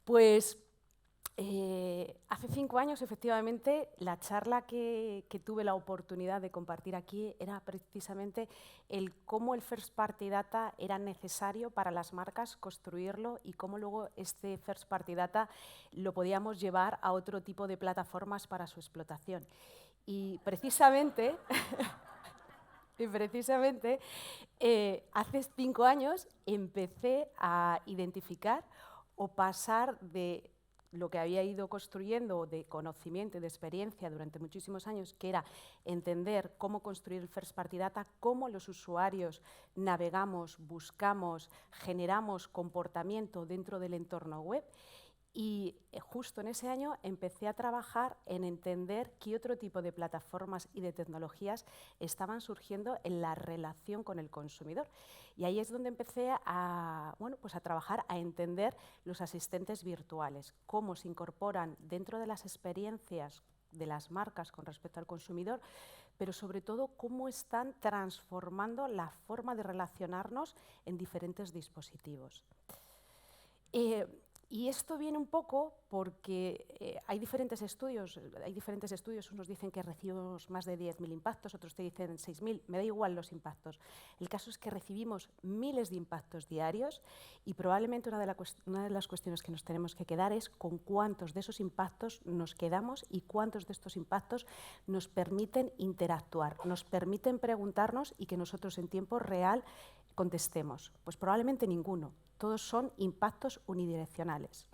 Pues hace 5 años, efectivamente, la charla que tuve la oportunidad de compartir aquí era precisamente el cómo el First Party Data era necesario para las marcas construirlo y cómo luego este First Party Data lo podíamos llevar a otro tipo de plataformas para su explotación. Y precisamente, hace 5 años empecé a identificar o pasar de lo que había ido construyendo de conocimiento y de experiencia durante muchísimos años, que era entender cómo construir el First Party Data, cómo los usuarios navegamos, buscamos, generamos comportamiento dentro del entorno web. Y justo en ese año empecé a trabajar en entender qué otro tipo de plataformas y de tecnologías estaban surgiendo en la relación con el consumidor. Y ahí es donde empecé a trabajar, a entender los asistentes virtuales, cómo se incorporan dentro de las experiencias de las marcas con respecto al consumidor, pero sobre todo cómo están transformando la forma de relacionarnos en diferentes dispositivos. Y esto viene un poco porque hay diferentes estudios, unos dicen que recibimos más de 10.000 impactos, otros te dicen 6.000, me da igual los impactos. El caso es que recibimos miles de impactos diarios y probablemente una de las cuestiones que nos tenemos que quedar es con cuántos de esos impactos nos quedamos y cuántos de estos impactos nos permiten interactuar, nos permiten preguntarnos y que nosotros en tiempo real contestemos. Pues probablemente ninguno. Todos son impactos unidireccionales.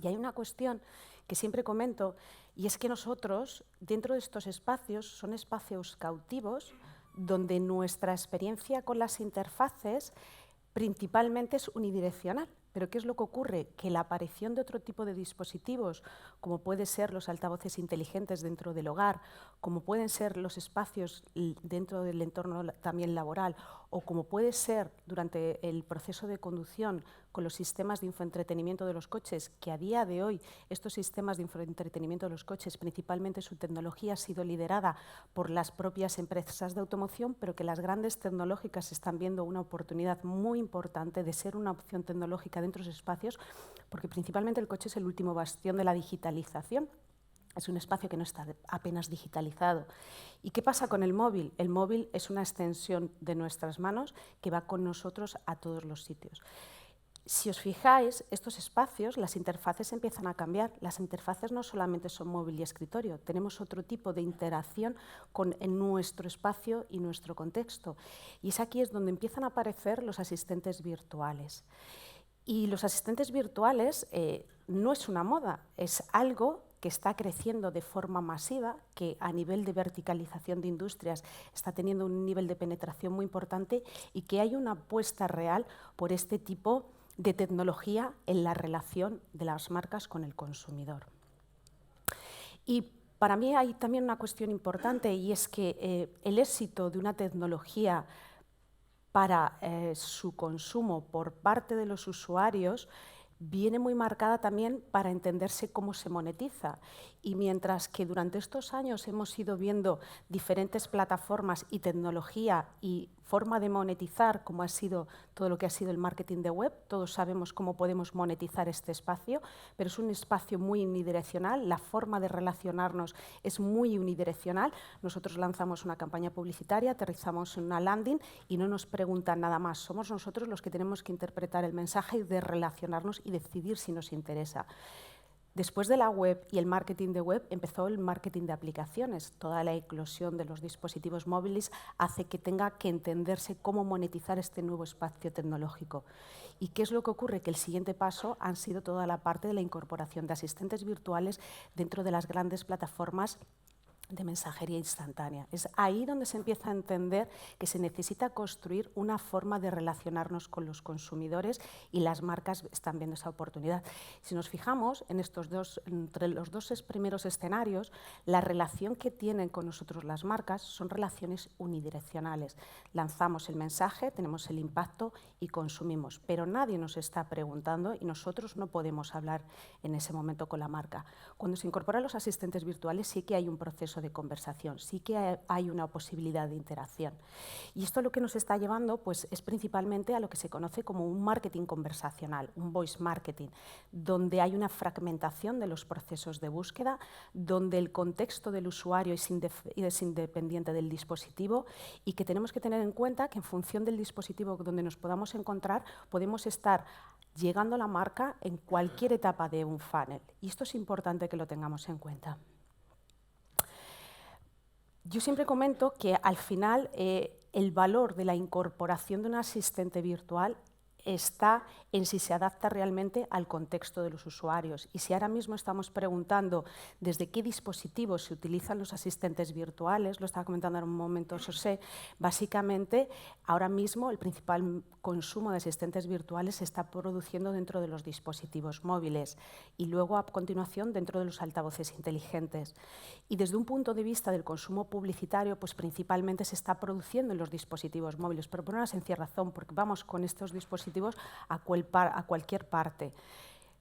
Y hay una cuestión que siempre comento, y es que nosotros, dentro de estos espacios, son espacios cautivos donde nuestra experiencia con las interfaces principalmente es unidireccional. Pero ¿qué es lo que ocurre? Que la aparición de otro tipo de dispositivos, como pueden ser los altavoces inteligentes dentro del hogar, como pueden ser los espacios dentro del entorno también laboral, o como puede ser durante el proceso de conducción con los sistemas de infoentretenimiento de los coches, que a día de hoy estos sistemas de infoentretenimiento de los coches, principalmente su tecnología ha sido liderada por las propias empresas de automoción, pero que las grandes tecnológicas están viendo una oportunidad muy importante de ser una opción tecnológica dentro de esos espacios, porque principalmente el coche es el último bastión de la digitalización. Es un espacio que no está apenas digitalizado. ¿Y qué pasa con el móvil? El móvil es una extensión de nuestras manos que va con nosotros a todos los sitios. Si os fijáis, estos espacios, las interfaces empiezan a cambiar. Las interfaces no solamente son móvil y escritorio, tenemos otro tipo de interacción en nuestro espacio y nuestro contexto. Y aquí es donde empiezan a aparecer los asistentes virtuales. Y los asistentes virtuales no es una moda, es algo que está creciendo de forma masiva, que a nivel de verticalización de industrias está teniendo un nivel de penetración muy importante y que hay una apuesta real por este tipo de tecnología en la relación de las marcas con el consumidor. Y para mí hay también una cuestión importante y es que el éxito de una tecnología para su consumo por parte de los usuarios viene muy marcada también para entenderse cómo se monetiza. Y mientras que durante estos años hemos ido viendo diferentes plataformas y tecnología y forma de monetizar, como ha sido todo lo que ha sido el marketing de web, todos sabemos cómo podemos monetizar este espacio, pero es un espacio muy unidireccional, la forma de relacionarnos es muy unidireccional. Nosotros lanzamos una campaña publicitaria, aterrizamos en una landing y no nos preguntan nada más. Somos nosotros los que tenemos que interpretar el mensaje y de relacionarnos y decidir si nos interesa. Después de la web y el marketing de web empezó el marketing de aplicaciones. Toda la eclosión de los dispositivos móviles hace que tenga que entenderse cómo monetizar este nuevo espacio tecnológico. ¿Y qué es lo que ocurre? Que el siguiente paso han sido toda la parte de la incorporación de asistentes virtuales dentro de las grandes plataformas de mensajería instantánea. Es ahí donde se empieza a entender que se necesita construir una forma de relacionarnos con los consumidores y las marcas están viendo esa oportunidad. Si nos fijamos en entre los dos primeros escenarios, la relación que tienen con nosotros las marcas son relaciones unidireccionales. Lanzamos el mensaje, tenemos el impacto y consumimos, pero nadie nos está preguntando y nosotros no podemos hablar en ese momento con la marca. Cuando se incorporan los asistentes virtuales sí que hay un proceso proceso de conversación, sí que hay una posibilidad de interacción. Y esto lo que nos está llevando pues, es principalmente a lo que se conoce como un marketing conversacional, un voice marketing, donde hay una fragmentación de los procesos de búsqueda, donde el contexto del usuario es independiente del dispositivo y que tenemos que tener en cuenta que en función del dispositivo donde nos podamos encontrar, podemos estar llegando a la marca en cualquier etapa de un funnel. Y esto es importante que lo tengamos en cuenta. Yo siempre comento que al final el valor de la incorporación de un asistente virtual está en si se adapta realmente al contexto de los usuarios. Y si ahora mismo estamos preguntando desde qué dispositivos se utilizan los asistentes virtuales, lo estaba comentando en un momento José, básicamente ahora mismo el principal consumo de asistentes virtuales se está produciendo dentro de los dispositivos móviles y luego a continuación dentro de los altavoces inteligentes. Y desde un punto de vista del consumo publicitario, pues principalmente se está produciendo en los dispositivos móviles, pero por una sencilla razón, porque vamos con estos dispositivos a cualquier parte.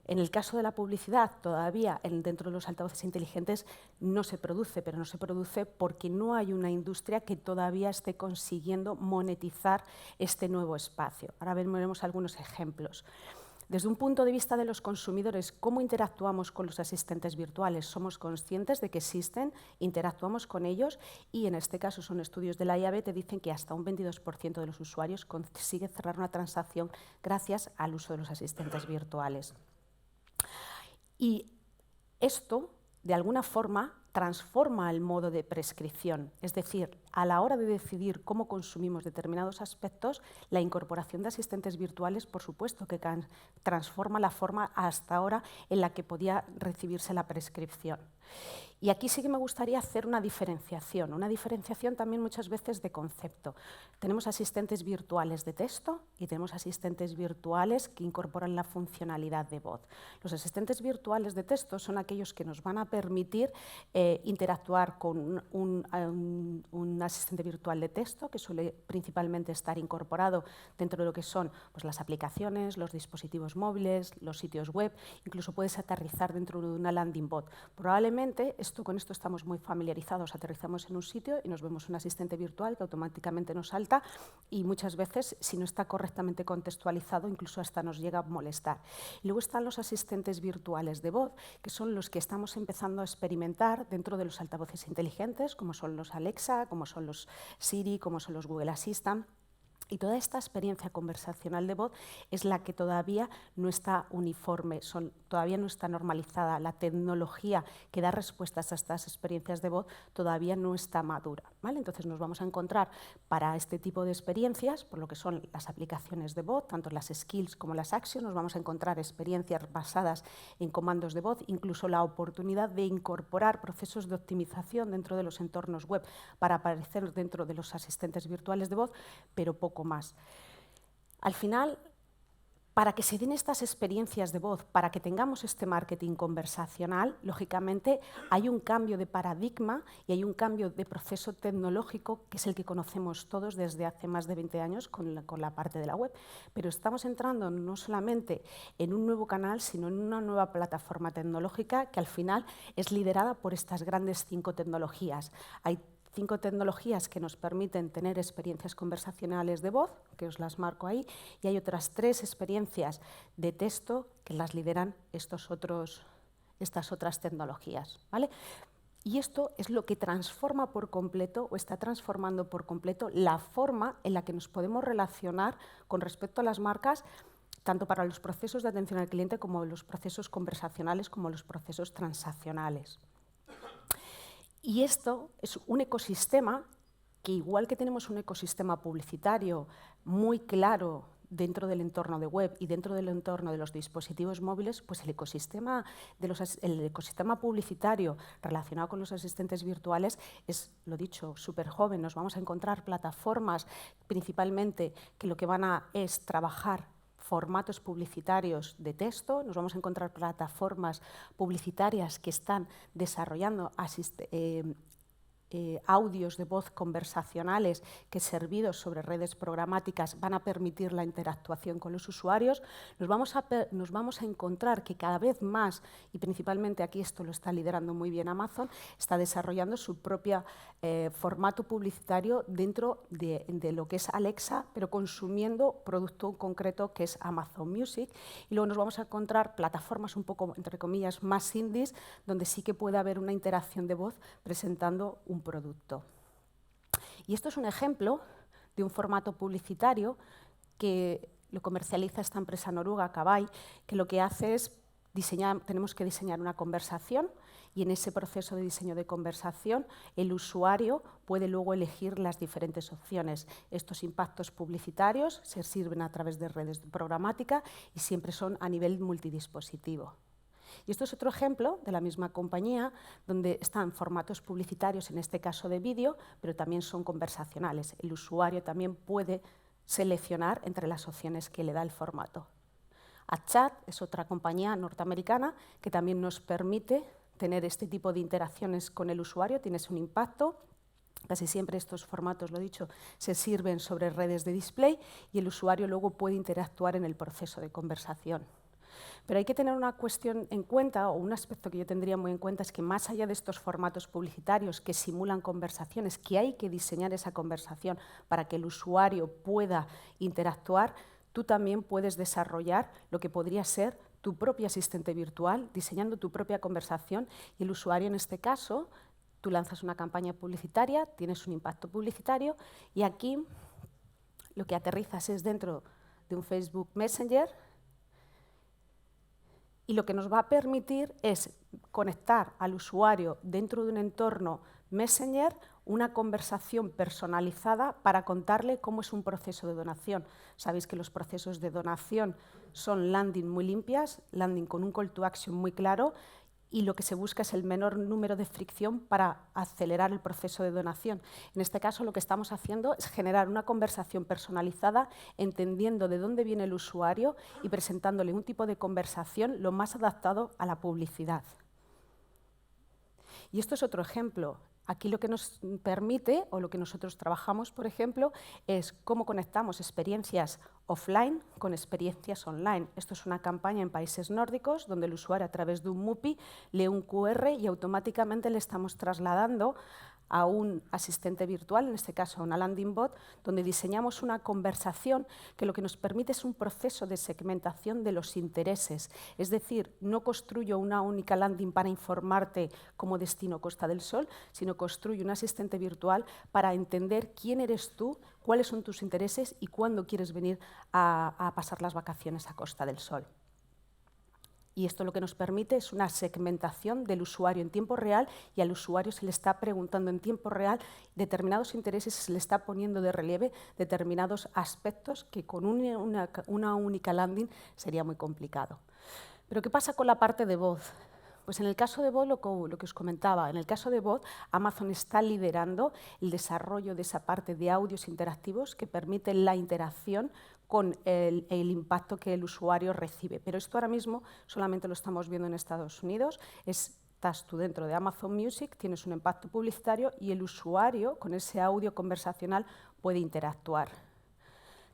En el caso de la publicidad, todavía dentro de los altavoces inteligentes no se produce, pero no se produce porque no hay una industria que todavía esté consiguiendo monetizar este nuevo espacio. Ahora veremos algunos ejemplos. Desde un punto de vista de los consumidores, ¿cómo interactuamos con los asistentes virtuales? Somos conscientes de que existen, interactuamos con ellos y en este caso son estudios de la IAB, te dicen que hasta un 22% de los usuarios consigue cerrar una transacción gracias al uso de los asistentes virtuales. Y esto, de alguna forma, transforma el modo de prescripción, es decir, a la hora de decidir cómo consumimos determinados aspectos, la incorporación de asistentes virtuales, por supuesto, que transforma la forma hasta ahora en la que podía recibirse la prescripción. Y aquí sí que me gustaría hacer una diferenciación también muchas veces de concepto. Tenemos asistentes virtuales de texto y tenemos asistentes virtuales que incorporan la funcionalidad de voz. Los asistentes virtuales de texto son aquellos que nos van a permitir interactuar con un asistente virtual de texto que suele principalmente estar incorporado dentro de lo que son pues, las aplicaciones, los dispositivos móviles, los sitios web, incluso puedes aterrizar dentro de una landing bot. Probablemente con esto estamos muy familiarizados, aterrizamos en un sitio y nos vemos un asistente virtual que automáticamente nos salta y muchas veces, si no está correctamente contextualizado, incluso hasta nos llega a molestar. Y luego están los asistentes virtuales de voz, que son los que estamos empezando a experimentar dentro de los altavoces inteligentes, como son los Alexa, como son los Siri, como son los Google Assistant. Y toda esta experiencia conversacional de voz es la que todavía no está uniforme, todavía no está normalizada. La tecnología que da respuestas a estas experiencias de voz todavía no está madura, ¿vale? Entonces nos vamos a encontrar para este tipo de experiencias, por lo que son las aplicaciones de voz, tanto las skills como las actions, nos vamos a encontrar experiencias basadas en comandos de voz, incluso la oportunidad de incorporar procesos de optimización dentro de los entornos web para aparecer dentro de los asistentes virtuales de voz, pero poco más. Al final, para que se den estas experiencias de voz, para que tengamos este marketing conversacional, lógicamente hay un cambio de paradigma y hay un cambio de proceso tecnológico que es el que conocemos todos desde hace más de 20 años con la parte de la web. Pero estamos entrando no solamente en un nuevo canal, sino en una nueva plataforma tecnológica que al final es liderada por estas grandes 5 tecnologías. Hay 5 tecnologías que nos permiten tener experiencias conversacionales de voz, que os las marco ahí, y hay otras 3 experiencias de texto que las lideran estas otras tecnologías, ¿vale? Y esto es lo que transforma por completo, o está transformando por completo, la forma en la que nos podemos relacionar con respecto a las marcas, tanto para los procesos de atención al cliente como los procesos conversacionales, como los procesos transaccionales. Y esto es un ecosistema que, igual que tenemos un ecosistema publicitario muy claro dentro del entorno de web y dentro del entorno de los dispositivos móviles, pues el ecosistema publicitario relacionado con los asistentes virtuales es, lo dicho, súper joven. Nos vamos a encontrar plataformas principalmente que lo que es trabajar formatos publicitarios de texto, nos vamos a encontrar plataformas publicitarias que están desarrollando audios de voz conversacionales que servidos sobre redes programáticas van a permitir la interactuación con los usuarios, nos vamos a encontrar que cada vez más, y principalmente aquí esto lo está liderando muy bien Amazon, está desarrollando su propio formato publicitario dentro de lo que es Alexa, pero consumiendo producto concreto que es Amazon Music. Y luego nos vamos a encontrar plataformas un poco, entre comillas, más indies, donde sí que puede haber una interacción de voz presentando un producto. Y esto es un ejemplo de un formato publicitario que lo comercializa esta empresa noruega, Kawaii, que lo que hace es tenemos que diseñar una conversación y en ese proceso de diseño de conversación el usuario puede luego elegir las diferentes opciones. Estos impactos publicitarios se sirven a través de redes programáticas y siempre son a nivel multidispositivo. Y esto es otro ejemplo de la misma compañía, donde están formatos publicitarios, en este caso de vídeo, pero también son conversacionales. El usuario también puede seleccionar entre las opciones que le da el formato. AdChat es otra compañía norteamericana que también nos permite tener este tipo de interacciones con el usuario. Tienes un impacto. Casi siempre estos formatos, lo he dicho, se sirven sobre redes de display y el usuario luego puede interactuar en el proceso de conversación. Pero hay que tener una cuestión en cuenta, o un aspecto que yo tendría muy en cuenta, es que más allá de estos formatos publicitarios que simulan conversaciones, que hay que diseñar esa conversación para que el usuario pueda interactuar, tú también puedes desarrollar lo que podría ser tu propio asistente virtual, diseñando tu propia conversación, y el usuario, en este caso, tú lanzas una campaña publicitaria, tienes un impacto publicitario, y aquí lo que aterrizas es dentro de un Facebook Messenger, y lo que nos va a permitir es conectar al usuario dentro de un entorno Messenger una conversación personalizada para contarle cómo es un proceso de donación. Sabéis que los procesos de donación son landing muy limpias, landing con un call to action muy claro, y lo que se busca es el menor número de fricción para acelerar el proceso de donación. En este caso, lo que estamos haciendo es generar una conversación personalizada, entendiendo de dónde viene el usuario y presentándole un tipo de conversación lo más adaptado a la publicidad. Y esto es otro ejemplo. Aquí lo que nos permite, o lo que nosotros trabajamos, por ejemplo, es cómo conectamos experiencias offline con experiencias online. Esto es una campaña en países nórdicos donde el usuario, a través de un MUPI, lee un QR y automáticamente le estamos trasladando a un asistente virtual, en este caso a una landing bot, donde diseñamos una conversación que lo que nos permite es un proceso de segmentación de los intereses. Es decir, no construyo una única landing para informarte como destino Costa del Sol, sino construyo un asistente virtual para entender quién eres tú, cuáles son tus intereses y cuándo quieres venir a pasar las vacaciones a Costa del Sol. Y esto lo que nos permite es una segmentación del usuario en tiempo real, y al usuario se le está preguntando en tiempo real determinados intereses y se le está poniendo de relieve determinados aspectos que con una única landing sería muy complicado. Pero ¿qué pasa con la parte de voz? Pues en el caso de voz, lo que os comentaba, en el caso de voz, Amazon está liderando el desarrollo de esa parte de audios interactivos que permiten la interacción con el impacto que el usuario recibe. Pero esto ahora mismo solamente lo estamos viendo en Estados Unidos. Estás tú dentro de Amazon Music, tienes un impacto publicitario y el usuario con ese audio conversacional puede interactuar.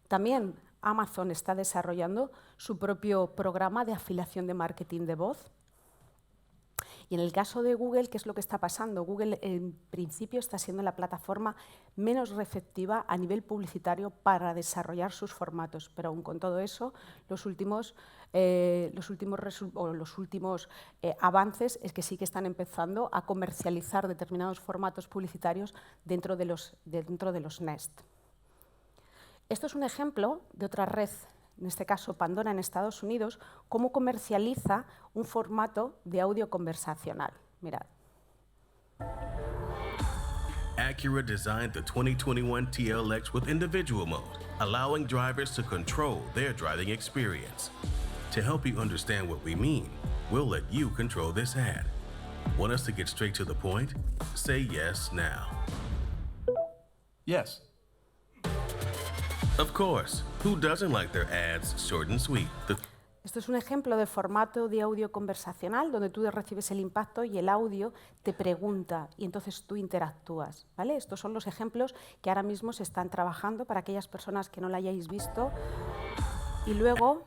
También Amazon está desarrollando su propio programa de afiliación de marketing de voz. Y en el caso de Google, ¿qué es lo que está pasando? Google, en principio, está siendo la plataforma menos receptiva a nivel publicitario para desarrollar sus formatos, pero aún con todo eso, los últimos avances es que sí que están empezando a comercializar determinados formatos publicitarios dentro de los Nest. Esto es un ejemplo de otra red, en este caso Pandora en Estados Unidos, cómo comercializa un formato de audio conversacional. Mirad. Acura designed the 2021 TLX with individual mode, allowing drivers to control their driving experience. To help you understand what we mean, we'll let you control this ad. Want us to get straight to the point? Say yes now. Yes. Of course. Who doesn't like their ads short and sweet? Esto es un ejemplo de formato de audio conversacional donde tú recibes el impacto y el audio te pregunta y entonces tú interactúas, ¿vale? Estos son los ejemplos que ahora mismo se están trabajando para aquellas personas que no la hayáis visto. Y luego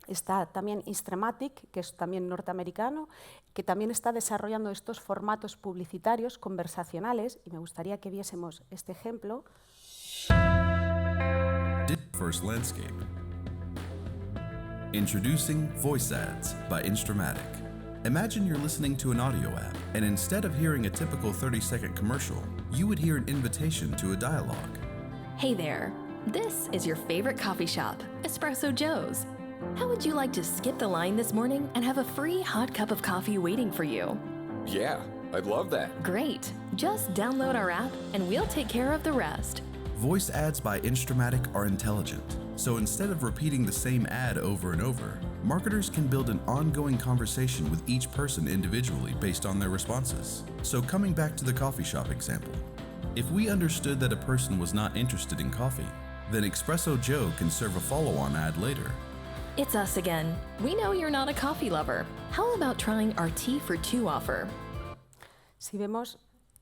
está también Instrematic, que es también norteamericano, que también está desarrollando estos formatos publicitarios conversacionales y me gustaría que viésemos este ejemplo. First Landscape. Introducing Voice Ads by Instramatic. Imagine you're listening to an audio app, and instead of hearing a typical 30-second commercial, you would hear an invitation to a dialogue. Hey there, this is your favorite coffee shop, Espresso Joe's. How would you like to skip the line this morning and have a free hot cup of coffee waiting for you? Yeah, I'd love that. Great, just download our app and we'll take care of the rest. Voice ads by Instramatic are intelligent, so instead of repeating the same ad over and over, marketers can build an ongoing conversation with each person individually based on their responses. So coming back to the coffee shop example, if we understood that a person was not interested in coffee, then Espresso Joe can serve a follow-on ad later. It's us again. We know you're not a coffee lover. How about trying our tea for two offer? Si vemos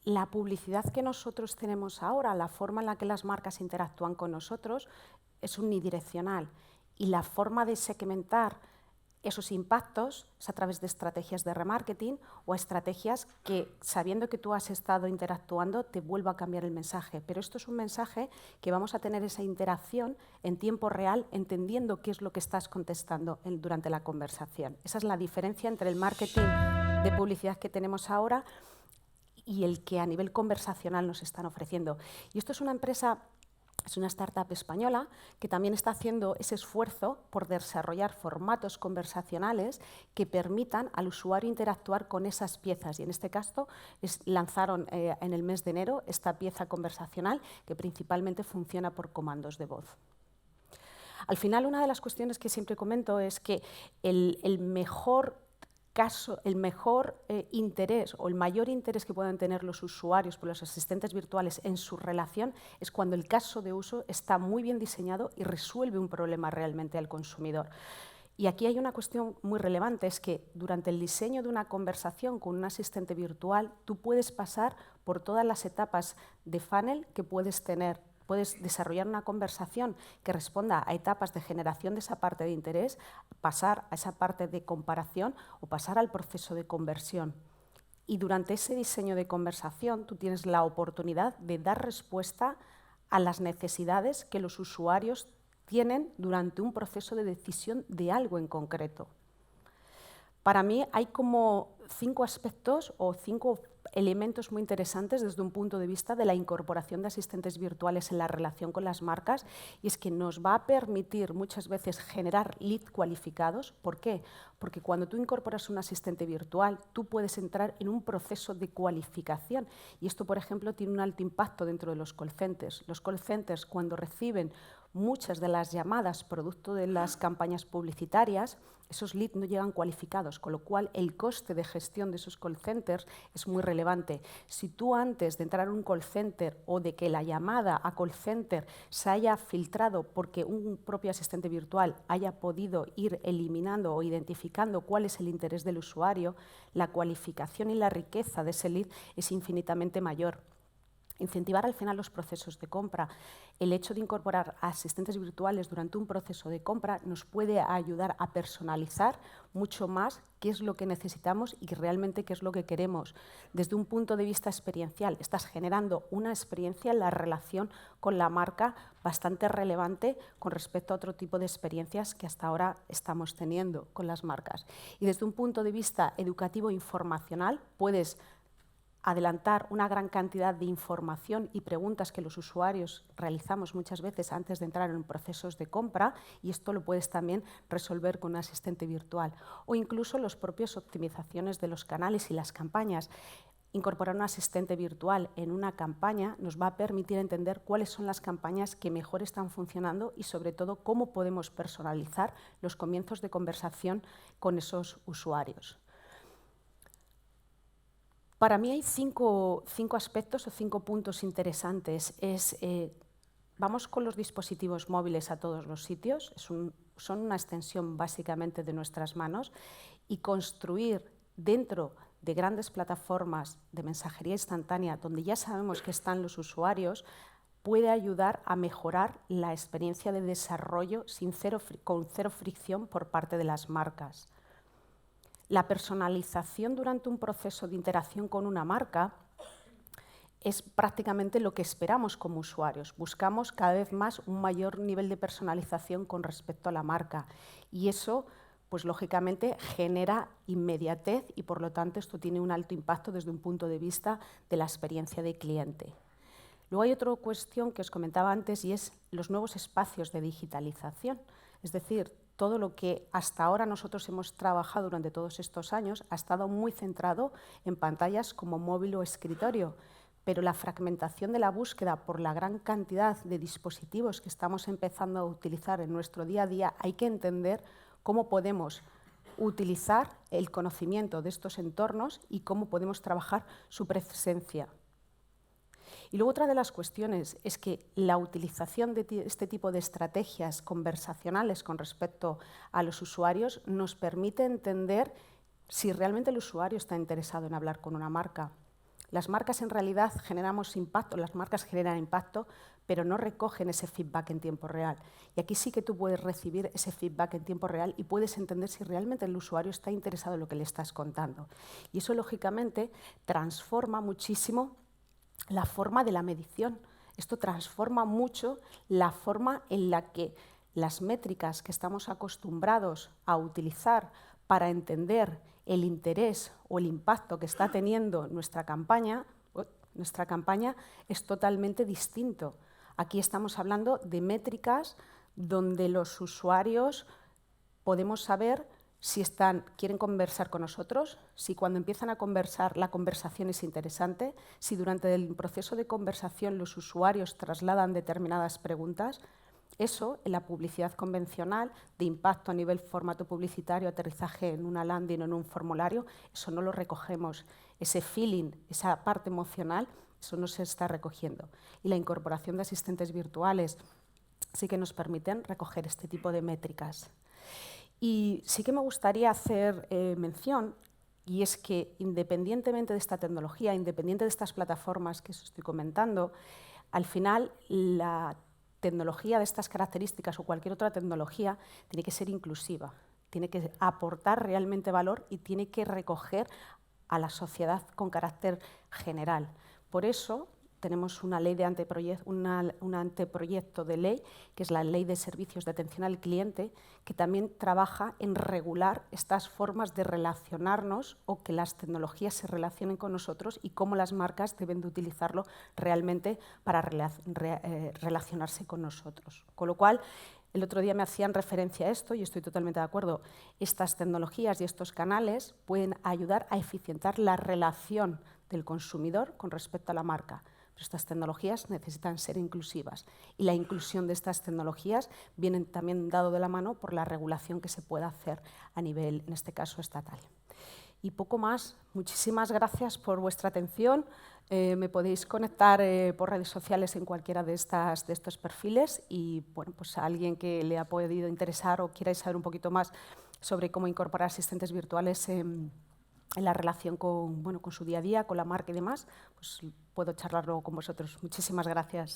la publicidad que nosotros tenemos ahora, la forma en la que las marcas interactúan con nosotros, es unidireccional. Y la forma de segmentar esos impactos es a través de estrategias de remarketing o estrategias que, sabiendo que tú has estado interactuando, te vuelva a cambiar el mensaje. Pero esto es un mensaje que vamos a tener esa interacción en tiempo real, entendiendo qué es lo que estás contestando durante la conversación. Esa es la diferencia entre el marketing de publicidad que tenemos ahora y el que a nivel conversacional nos están ofreciendo. Y esto es una empresa, es una startup española que también está haciendo ese esfuerzo por desarrollar formatos conversacionales que permitan al usuario interactuar con esas piezas. Y en este caso lanzaron en el mes de enero esta pieza conversacional que principalmente funciona por comandos de voz. Al final, una de las cuestiones que siempre comento es que el mejor interés o el mayor interés que pueden tener los usuarios por los asistentes virtuales en su relación es cuando el caso de uso está muy bien diseñado y resuelve un problema realmente al consumidor. Y aquí hay una cuestión muy relevante, es que durante el diseño de una conversación con un asistente virtual, tú puedes pasar por todas las etapas de funnel que puedes tener. Puedes desarrollar una conversación que responda a etapas de generación de esa parte de interés, pasar a esa parte de comparación o pasar al proceso de conversión. Y durante ese diseño de conversación tú tienes la oportunidad de dar respuesta a las necesidades que los usuarios tienen durante un proceso de decisión de algo en concreto. Para mí hay como 5 aspectos o 5 elementos muy interesantes desde un punto de vista de la incorporación de asistentes virtuales en la relación con las marcas, y es que nos va a permitir muchas veces generar leads cualificados. ¿Por qué? Porque cuando tú incorporas un asistente virtual, tú puedes entrar en un proceso de cualificación, y esto, por ejemplo, tiene un alto impacto dentro de los call centers. Los call centers, cuando reciben muchas de las llamadas producto de las campañas publicitarias, esos leads no llegan cualificados, con lo cual el coste de gestión de esos call centers es muy relevante. Si tú antes de entrar a un call center o de que la llamada a call center se haya filtrado porque un propio asistente virtual haya podido ir eliminando o identificando cuál es el interés del usuario, la cualificación y la riqueza de ese lead es infinitamente mayor. Incentivar al final los procesos de compra. El hecho de incorporar asistentes virtuales durante un proceso de compra nos puede ayudar a personalizar mucho más qué es lo que necesitamos y realmente qué es lo que queremos. Desde un punto de vista experiencial, estás generando una experiencia en la relación con la marca bastante relevante con respecto a otro tipo de experiencias que hasta ahora estamos teniendo con las marcas. Y desde un punto de vista educativo e informacional, puedes adelantar una gran cantidad de información y preguntas que los usuarios realizamos muchas veces antes de entrar en procesos de compra, y esto lo puedes también resolver con un asistente virtual. O incluso las propias optimizaciones de los canales y las campañas. Incorporar un asistente virtual en una campaña nos va a permitir entender cuáles son las campañas que mejor están funcionando y, sobre todo, cómo podemos personalizar los comienzos de conversación con esos usuarios. Para mí hay cinco aspectos o 5 puntos interesantes. Vamos con los dispositivos móviles a todos los sitios. son una extensión básicamente de nuestras manos, y construir dentro de grandes plataformas de mensajería instantánea, donde ya sabemos que están los usuarios, puede ayudar a mejorar la experiencia de desarrollo con cero fricción por parte de las marcas. La personalización durante un proceso de interacción con una marca es prácticamente lo que esperamos como usuarios. Buscamos cada vez más un mayor nivel de personalización con respecto a la marca, y eso, pues lógicamente, genera inmediatez y, por lo tanto, esto tiene un alto impacto desde un punto de vista de la experiencia de cliente. Luego hay otra cuestión que os comentaba antes, y es los nuevos espacios de digitalización. Es decir, todo lo que hasta ahora nosotros hemos trabajado durante todos estos años ha estado muy centrado en pantallas como móvil o escritorio, pero la fragmentación de la búsqueda por la gran cantidad de dispositivos que estamos empezando a utilizar en nuestro día a día, hay que entender cómo podemos utilizar el conocimiento de estos entornos y cómo podemos trabajar su presencia. Y luego otra de las cuestiones es que la utilización de este tipo de estrategias conversacionales con respecto a los usuarios nos permite entender si realmente el usuario está interesado en hablar con una marca. Las marcas en realidad generamos impacto, las marcas generan impacto, pero no recogen ese feedback en tiempo real. Y aquí sí que tú puedes recibir ese feedback en tiempo real y puedes entender si realmente el usuario está interesado en lo que le estás contando. Y eso, lógicamente, transforma muchísimo la forma de la medición. Esto transforma mucho la forma en la que las métricas que estamos acostumbrados a utilizar para entender el interés o el impacto que está teniendo nuestra campaña es totalmente distinto. Aquí estamos hablando de métricas donde los usuarios podemos saber si quieren conversar con nosotros, si cuando empiezan a conversar la conversación es interesante, si durante el proceso de conversación los usuarios trasladan determinadas preguntas. Eso, en la publicidad convencional, de impacto a nivel formato publicitario, aterrizaje en una landing o en un formulario, eso no lo recogemos. Ese feeling, esa parte emocional, eso no se está recogiendo. Y la incorporación de asistentes virtuales sí que nos permiten recoger este tipo de métricas. Y sí que me gustaría hacer mención, y es que independientemente de esta tecnología, independiente de estas plataformas que os estoy comentando, al final la tecnología de estas características o cualquier otra tecnología tiene que ser inclusiva, tiene que aportar realmente valor y tiene que recoger a la sociedad con carácter general. Por eso tenemos una ley de un anteproyecto de ley, que es la Ley de Servicios de Atención al Cliente, que también trabaja en regular estas formas de relacionarnos o que las tecnologías se relacionen con nosotros y cómo las marcas deben de utilizarlo realmente para relacionarse con nosotros. Con lo cual, el otro día me hacían referencia a esto y estoy totalmente de acuerdo. Estas tecnologías y estos canales pueden ayudar a eficientar la relación del consumidor con respecto a la marca. Pero estas tecnologías necesitan ser inclusivas y la inclusión de estas tecnologías viene también dado de la mano por la regulación que se pueda hacer a nivel, en este caso, estatal. Y poco más. Muchísimas gracias por vuestra atención. Me podéis conectar por redes sociales en cualquiera de estos perfiles y bueno, pues a alguien que le ha podido interesar o quiera saber un poquito más sobre cómo incorporar asistentes virtuales en la relación con su día a día, con la marca y demás, pues puedo charlar luego con vosotros. Muchísimas gracias.